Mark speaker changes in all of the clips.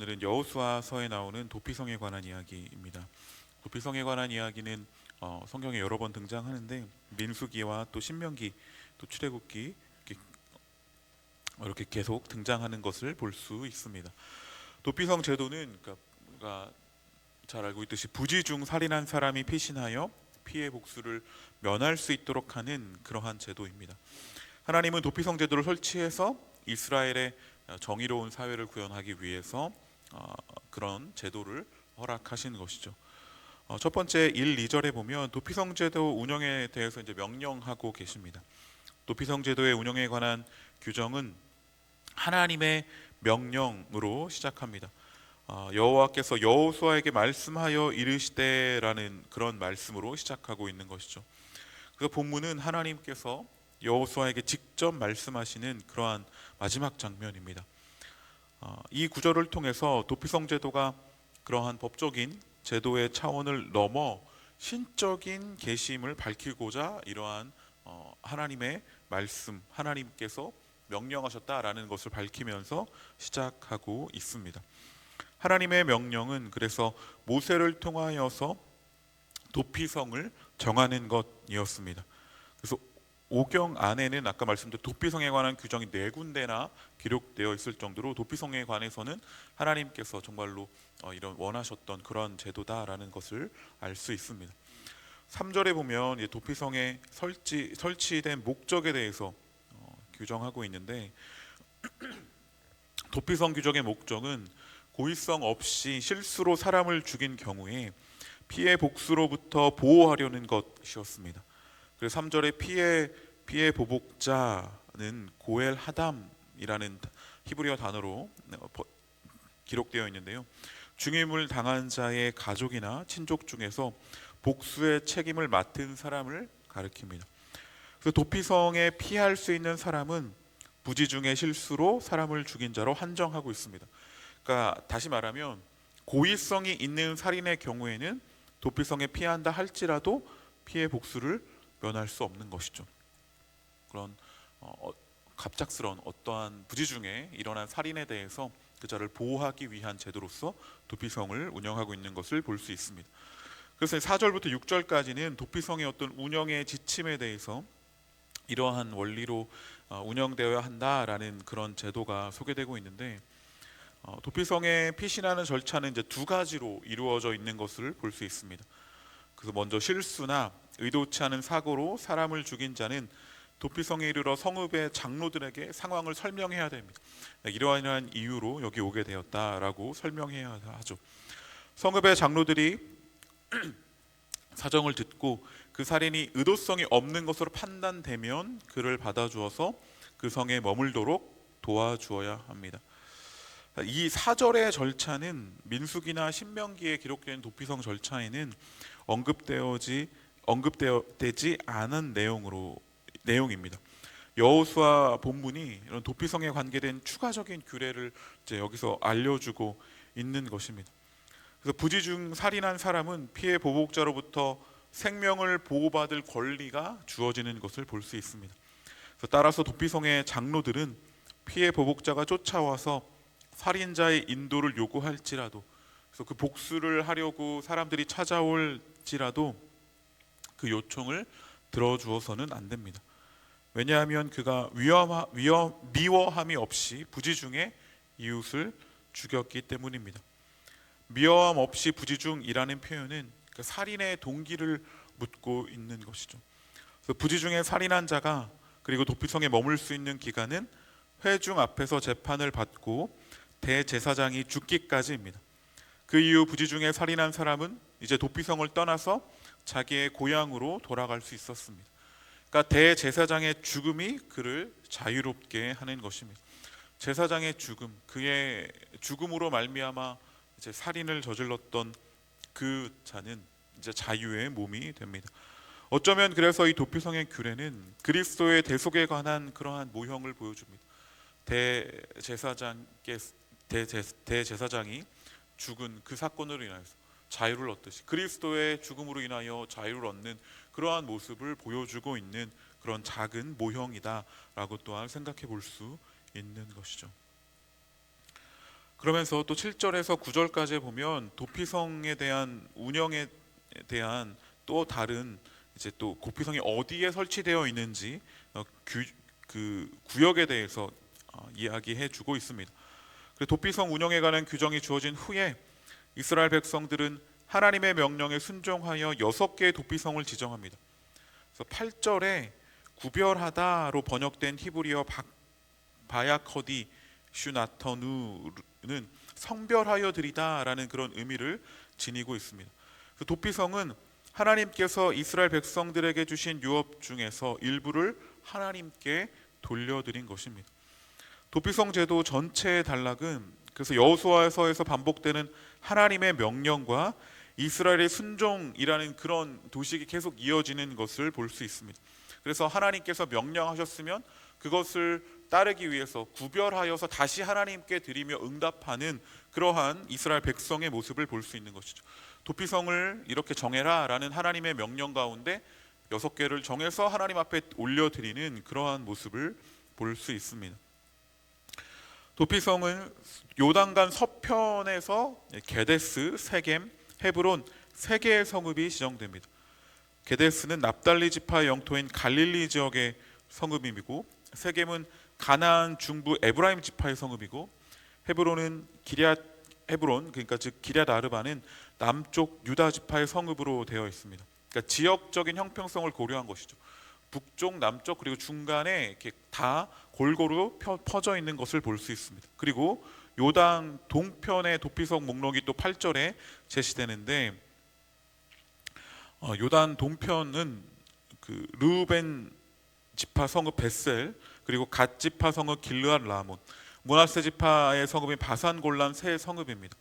Speaker 1: 오늘은 여호수아서에 나오는 도피성에 관한 이야기입니다. 도피성에 관한 이야기는 성경에 여러 번 등장하는데 민수기와 또 신명기 또 출애굽기 이렇게 계속 등장하는 것을 볼 수 있습니다. 도피성 제도는 우리가 잘 알고 있듯이 부지 중 살인한 사람이 피신하여 피해 복수를 면할 수 있도록 하는 그러한 제도입니다. 하나님은 도피성 제도를 설치해서 이스라엘의 정의로운 사회를 구현하기 위해서 그런 제도를 허락하신 것이죠. 첫 번째 1, 2절에 보면 도피성 제도 운영에 대해서 이제 명령하고 계십니다. 도피성 제도의 운영에 관한 규정은 하나님의 명령으로 시작합니다. 여호와께서 여호수아에게 말씀하여 이르시되라는 그런 말씀으로 시작하고 있는 것이죠. 그 본문은 하나님께서 여호수아에게 직접 말씀하시는 그러한 마지막 장면입니다. 이 구절을 통해서 도피성 제도가 그러한 법적인 제도의 차원을 넘어 신적인 계심을 밝히고자 이러한 하나님의 말씀, 하나님께서 명령하셨다라는 것을 밝히면서 시작하고 있습니다. 하나님의 명령은 그래서 모세를 통하여서 도피성을 정하는 것이었습니다. 그래서 오경 안에는 아까 말씀드린 도피성에 관한 규정이 4군데나 기록되어 있을 정도로 도피성에 관해서는 하나님께서 정말로 이런 원하셨던 그런 제도다라는 것을 알 수 있습니다. 3절에 보면 도피성에 설치된 목적에 대해서 규정하고 있는데 도피성 규정의 목적은 고의성 없이 실수로 사람을 죽인 경우에 피해 복수로부터 보호하려는 것이었습니다. 그래서 3절에 피해 보복자는 고엘 하담이라는 히브리어 단어로 기록되어 있는데요. 중임을 당한 자의 가족이나 친족 중에서 복수의 책임을 맡은 사람을 가리킵니다. 그래서 도피성에 피할 수 있는 사람은 부지 중의 실수로 사람을 죽인 자로 한정하고 있습니다. 그러니까 다시 말하면 고의성이 있는 살인의 경우에는 도피성에 피한다 할지라도 피해 복수를 면할 수 없는 것이죠. 그런 갑작스러운 어떠한 부지 중에 일어난 살인에 대해서 그 자를 보호하기 위한 제도로서 도피성을 운영하고 있는 것을 볼 수 있습니다. 그래서 4절부터 6절까지는 도피성의 어떤 운영의 지침에 대해서 이러한 원리로 운영되어야 한다라는 그런 제도가 소개되고 있는데 도피성에 피신하는 절차는 이제 2가지로 이루어져 있는 것을 볼 수 있습니다. 그래서 먼저 실수나 의도치 않은 사고로 사람을 죽인 자는 도피성에 이르러 성읍의 장로들에게 상황을 설명해야 됩니다. 이러한 이유로 여기 오게 되었다라고 설명해야 하죠. 성읍의 장로들이 사정을 듣고 그 살인이 의도성이 없는 것으로 판단되면 그를 받아주어서 그 성에 머물도록 도와주어야 합니다. 이 4절의 절차는 민수기나 신명기에 기록된 도피성 절차에는 언급되지 않은 내용입니다. 여호수아 본문이 이런 도피성에 관계된 추가적인 규례를 이제 여기서 알려주고 있는 것입니다. 그래서 부지 중 살인한 사람은 피해 보복자로부터 생명을 보호받을 권리가 주어지는 것을 볼 수 있습니다. 그래서 따라서 도피성의 장로들은 피해 보복자가 쫓아와서 살인자의 인도를 요구할지라도, 그래서 그 복수를 하려고 사람들이 찾아올지라도 그 요청을 들어주어서는 안 됩니다. 왜냐하면 그가 미워함이 없이 부지 중에 이웃을 죽였기 때문입니다. 미워함 없이 부지 중이라는 표현은 그 살인의 동기를 묻고 있는 것이죠. 그래서 부지 중에 살인한 자가 그리고 도피성에 머물 수 있는 기간은 회중 앞에서 재판을 받고 대제사장이 죽기까지입니다. 그 이후 부지 중에 살인한 사람은 이제 도피성을 떠나서 자기의 고향으로 돌아갈 수 있었습니다. 그러니까 대제사장의 죽음이 그를 자유롭게 하는 것입니다. 제사장의 죽음, 그의 죽음으로 말미암아 이제 살인을 저질렀던 그 자는 이제 자유의 몸이 됩니다. 어쩌면 그래서 이 도피성의 규례는 그리스도의 대속에 관한 그러한 모형을 보여줍니다. 대제사장이 죽은 그 사건으로 인하여서 자유를 얻듯이 그리스도의 죽음으로 인하여 자유를 얻는 그러한 모습을 보여주고 있는 그런 작은 모형이다라고 또한 생각해 볼 수 있는 것이죠. 그러면서 또 7절에서 9절까지 보면 도피성에 대한 운영에 대한 또 다른 이제 또 도피성이 어디에 설치되어 있는지 그 구역에 대해서 이야기해 주고 있습니다. 도피성 운영에 관한 규정이 주어진 후에 이스라엘 백성들은 하나님의 명령에 순종하여 6개의 도피성을 지정합니다. 그래서 8절에 구별하다로 번역된 히브리어 바야커디 슈나터누는 성별하여 드리다라는 그런 의미를 지니고 있습니다. 도피성은 하나님께서 이스라엘 백성들에게 주신 유업 중에서 일부를 하나님께 돌려드린 것입니다. 도피성 제도 전체의 단락은 그래서 여호수아서에서 반복되는 하나님의 명령과 이스라엘의 순종이라는 그런 도식이 계속 이어지는 것을 볼 수 있습니다. 그래서 하나님께서 명령하셨으면 그것을 따르기 위해서 구별하여서 다시 하나님께 드리며 응답하는 그러한 이스라엘 백성의 모습을 볼 수 있는 것이죠. 도피성을 이렇게 정해라 라는 하나님의 명령 가운데 6개를 정해서 하나님 앞에 올려드리는 그러한 모습을 볼 수 있습니다. 도피성은 요단강 서편에서 게데스, 세겜, 헤브론 3개의 성읍이 지정됩니다. 게데스는 납달리 지파의 영토인 갈릴리 지역의 성읍이고, 세겜은 가나안 중부 에브라임 지파의 성읍이고, 헤브론은 헤브론 그러니까 즉 기럇 아르바는 남쪽 유다 지파의 성읍으로 되어 있습니다. 그러니까 지역적인 형평성을 고려한 것이죠. 북쪽, 남쪽 그리고 중간에 이렇게 다 골고루 퍼져 있는 것을 볼 수 있습니다. 그리고 요단 동편의 도피성 목록이 또 8절에 제시되는데, 요단 동편은 그 르우벤 지파 성읍 벳셀, 그리고 갓 지파 성읍 길르앗 라몬, 므낫세 지파의 성읍인 바산 골란 세 성읍입니다.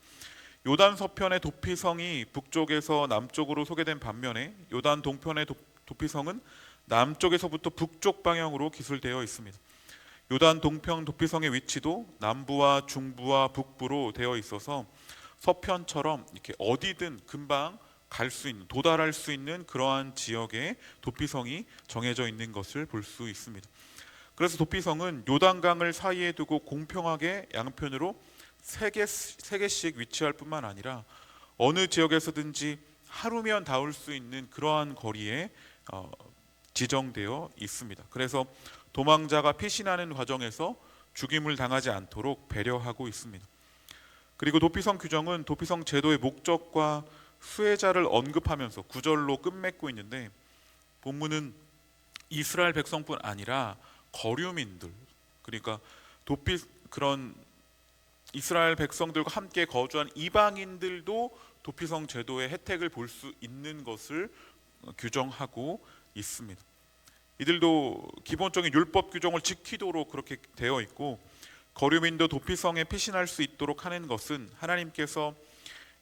Speaker 1: 요단 서편의 도피성이 북쪽에서 남쪽으로 소개된 반면에 요단 동편의 도피성은 남쪽에서부터 북쪽 방향으로 기술되어 있습니다. 요단 동편 도피성의 위치도 남부와 중부와 북부로 되어 있어서 서편처럼 이렇게 어디든 금방 갈 수 있는, 도달할 수 있는 그러한 지역에 도피성이 정해져 있는 것을 볼 수 있습니다. 그래서 도피성은 요단강을 사이에 두고 공평하게 양편으로 3개씩 위치할 뿐만 아니라 어느 지역에서든지 하루면 닿을 수 있는 그러한 거리에 지정되어 있습니다. 그래서 도망자가 피신하는 과정에서 죽임을 당하지 않도록 배려하고 있습니다. 그리고 도피성 규정은 도피성 제도의 목적과 수혜자를 언급하면서 9절로 끝맺고 있는데, 본문은 이스라엘 백성뿐 아니라 거류민들, 그러니까 그런 이스라엘 백성들과 함께 거주한 이방인들도 도피성 제도의 혜택을 볼 수 있는 것을 규정하고 있습니다. 이들도 기본적인 율법 규정을 지키도록 그렇게 되어 있고, 거류민도 도피성에 피신할 수 있도록 하는 것은 하나님께서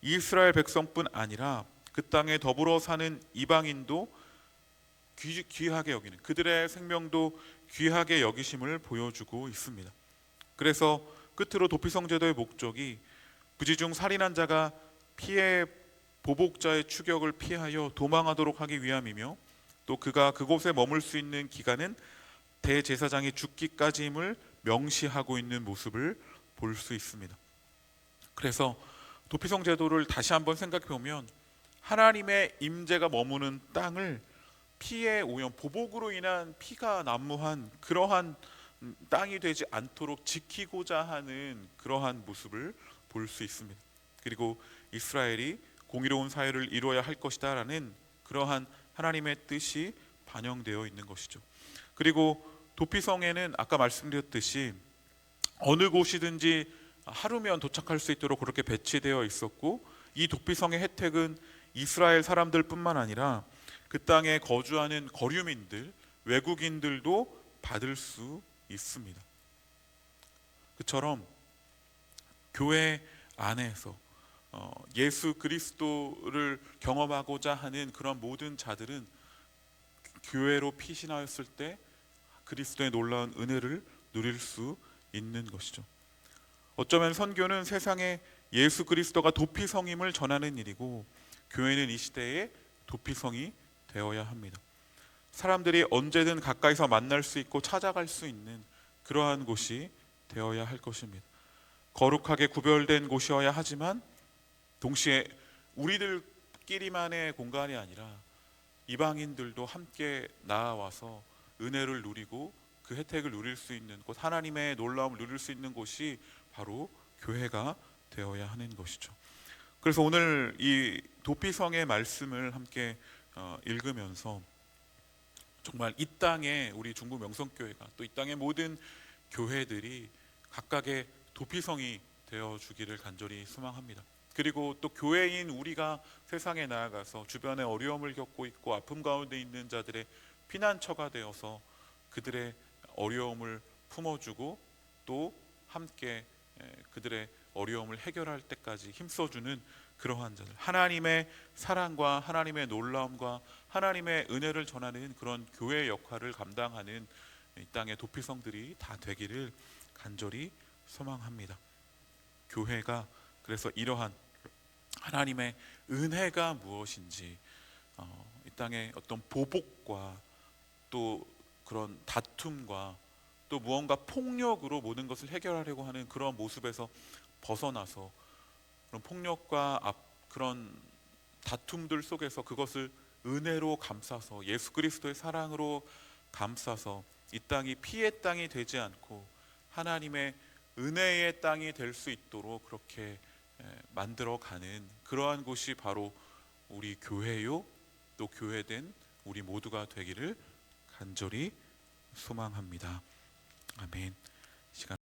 Speaker 1: 이스라엘 백성뿐 아니라 그 땅에 더불어 사는 이방인도 귀하게 여기는, 그들의 생명도 귀하게 여기심을 보여주고 있습니다. 그래서 끝으로 도피성 제도의 목적이 부지중 살인한 자가 피해 보복자의 추격을 피하여 도망하도록 하기 위함이며, 또 그가 그곳에 머물 수 있는 기간은 대제사장이 죽기까지임을 명시하고 있는 모습을 볼 수 있습니다. 그래서 도피성 제도를 다시 한번 생각해 보면 하나님의 임재가 머무는 땅을 피해 오염, 보복으로 인한 피가 난무한 그러한 땅이 되지 않도록 지키고자 하는 그러한 모습을 볼 수 있습니다. 그리고 이스라엘이 공의로운 사회를 이루어야 할 것이다 라는 그러한 하나님의 뜻이 반영되어 있는 것이죠. 그리고 도피성에는 아까 말씀드렸듯이 어느 곳이든지 하루면 도착할 수 있도록 그렇게 배치되어 있었고, 이 도피성의 혜택은 이스라엘 사람들 뿐만 아니라 그 땅에 거주하는 거류민들, 외국인들도 받을 수 있습니다. 그처럼 교회 안에서 예수 그리스도를 경험하고자 하는 그런 모든 자들은 교회로 피신하였을 때 그리스도의 놀라운 은혜를 누릴 수 있는 것이죠. 어쩌면 선교는 세상에 예수 그리스도가 도피성임을 전하는 일이고, 교회는 이 시대에 도피성이 되어야 합니다. 사람들이 언제든 가까이서 만날 수 있고 찾아갈 수 있는 그러한 곳이 되어야 할 것입니다. 거룩하게 구별된 곳이어야 하지만 동시에 우리들끼리만의 공간이 아니라 이방인들도 함께 나아와서 은혜를 누리고 그 혜택을 누릴 수 있는 곳, 하나님의 놀라움을 누릴 수 있는 곳이 바로 교회가 되어야 하는 것이죠. 그래서 오늘 이 도피성의 말씀을 함께 읽으면서 정말 이 땅에 우리 중부 명성교회가 또 이 땅의 모든 교회들이 각각의 도피성이 되어 주기를 간절히 소망합니다. 그리고 또 교회인 우리가 세상에 나아가서 주변에 어려움을 겪고 있고 아픔 가운데 있는 자들의 피난처가 되어서 그들의 어려움을 품어주고 또 함께 그들의 어려움을 해결할 때까지 힘써주는 그러한 자들, 하나님의 사랑과 하나님의 놀라움과 하나님의 은혜를 전하는 그런 교회의 역할을 감당하는 이 땅의 도피성들이 다 되기를 간절히 소망합니다. 교회가 그래서 이러한 하나님의 은혜가 무엇인지, 이 땅의 어떤 보복과 또 그런 다툼과 또 무언가 폭력으로 모든 것을 해결하려고 하는 그런 모습에서 벗어나서 그런 폭력과 그런 다툼들 속에서 그것을 은혜로 감싸서 예수 그리스도의 사랑으로 감싸서 이 땅이 피의 땅이 되지 않고 하나님의 은혜의 땅이 될 수 있도록 그렇게 만들어가는 그러한 곳이 바로 우리 교회요, 또 교회된 우리 모두가 되기를 간절히 소망합니다. 아멘. 시간